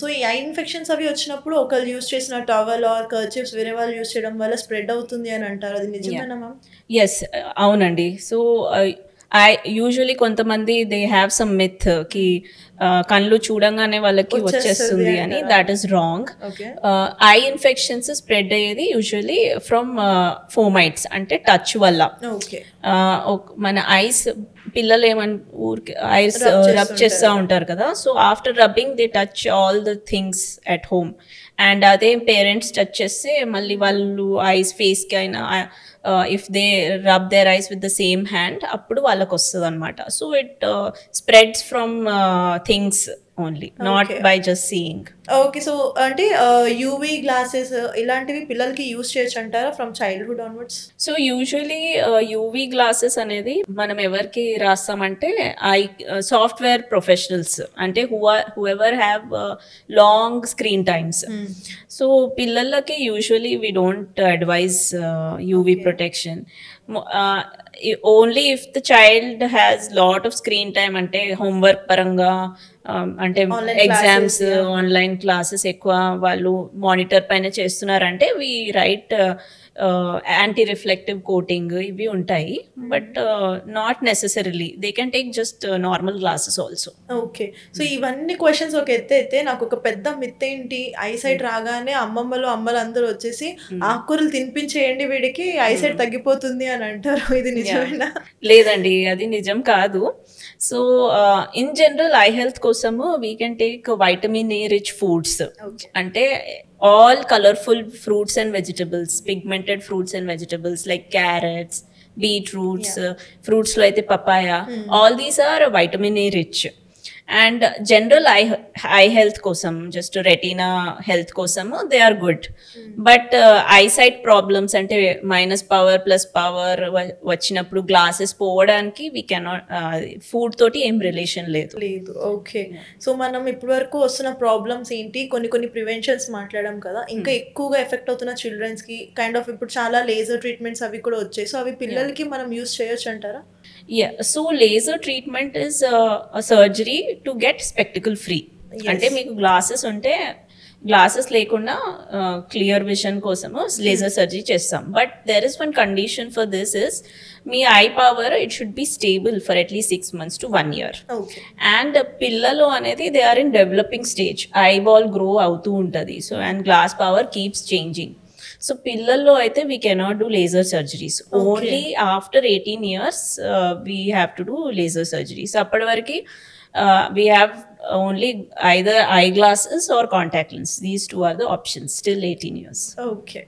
So, ఈ I infections అవి వచ్చినప్పుడు ఒకళ్ళు యూజ్ చేసిన టవల్ ఆర్ కర్చీఫ్స్ వేరే వాళ్ళు యూజ్ చేయడం వల్ల స్ప్రెడ్ అవుతుంది అని అంటారు. అది యాహ్! నిజమేనా మ్యామ్? యెస్. అవునండి. సో, యూజువల్లీ కొంతమంది దే హ్యావ్ సమ్ మిత్ కి కళ్ళు చూడంగానే వాళ్ళకి వచ్చేస్తది వచ్చేస్తుంది అని. అంటారా? Thought is wrong. Okay. I infections spread అయ్యేది యూజువల్లీ ఫ్రమ్ ఫోమైట్స్ అంటే టచ్ వల్ల. ఓకే. మన ఐస్ పిల్లలు ఊరికి ఐస్ రబ్ రబ్ చేస్తూ చేస్తుంటారు. ఉంటారు కదా. So after rubbing they touch all the things at home. And అదే పేరెంట్స్ టచ్ చేస్తే మళ్ళీ వాళ్ళు ఐస్ ఫేస్కి అయినా if they rub their eyes with the same hand అప్పుడు వాళ్ళకి వస్తుంది అనమాట. So it spreads from things only, not okay. By just seeing. Okay. So, అంటే యూవీ గ్లాసెస్ ఇలాంటివి పిల్లలకి యూజ్ చేయొచ్చంటారా from childhood onwards? So usually UV glasses మనం ఎవరికి రాస్తామంటే సాఫ్ట్వేర్ ప్రొఫెషనల్స్ అంటే whoever have long screen times. So పిల్లలకి usually we don't advise UV okay. Protection. Only if the child has lot of screen time అంటే homework పరంగా అంటే online exams, classes yeah! Online classes ఎక్కువ వాళ్ళు monitor పైన చేస్తున్నారంటే we write anti reflective coating ఇవి ఉంటాయి. But not necessarily they can take just normal glasses also. Okay. So, ఇవన్నీ క్వెషన్స్ ఒక ఎత్తైతే నాకొక పెద్ద మిత్ ఏంటి, ఐసైట్ రాగానే అమ్మమ్మలు, అమ్మలు అందరూ వచ్చేసి ఆకుకూరలు తినిపించేయండి వీడికి ఐసైట్ తగ్గిపోతుంది అని అంటారు. ఇది నిజమేనా? లేదండి, అది నిజం కాదు. So in general eye health కోసము we can take vitamin A rich foods. Okay. అంటే all colorful fruits and vegetables, pigmented fruits and vegetables like carrots, beetroots, yeah! fruits lo aithe papaya, all these are vitamin A rich. And general eye health కోసం just retina health కోసము they are good. But eyesight problems అంటే minus power plus power వచ్చినప్పుడు glasses పోవడానికి we cannot, food తోటి ఏం relation లేదు. లేదు. Okay. So, మనం ఇప్పటివరకు వస్తున్న ప్రాబ్లమ్స్ ఏంటి? కొన్ని ప్రివెన్షన్స్ మాట్లాడాం కదా! ఇంకా ఎక్కువగా ఎఫెక్ట్ అవుతున్న చిల్డ్రన్స్‌కి కైండ్ ఆఫ్ ఇప్పుడు చాలా లేజర్ ట్రీట్మెంట్స్ అవి కూడా వచ్చాయి. సో, అవి పిల్లలకి మనం use చేయొచ్చంటారా? Yeah, so laser treatment is a surgery to get spectacle free. అంటే యెస్. మీకు గ్లాసెస్ ఉంటే గ్లాసెస్ లేకుండా క్లియర్ విజన్ కోసము లేజర్ సర్జరీ చేస్తాం. But there is one condition for this is మీ eye power it should be stable for at least 6 months to 1 year. Okay. And పిల్లలు అనేది they are in developing stage, eyeball grow అవుతూ ఉంటుంది. So and glass power keeps changing. So పిల్లల్లో అయితే we cannot do laser surgeries. Only after 18 years we have to do laser surgeries. అప్పటి వరకు we have only either eye glasses or contact lens. These two are the options till 18 years. Okay.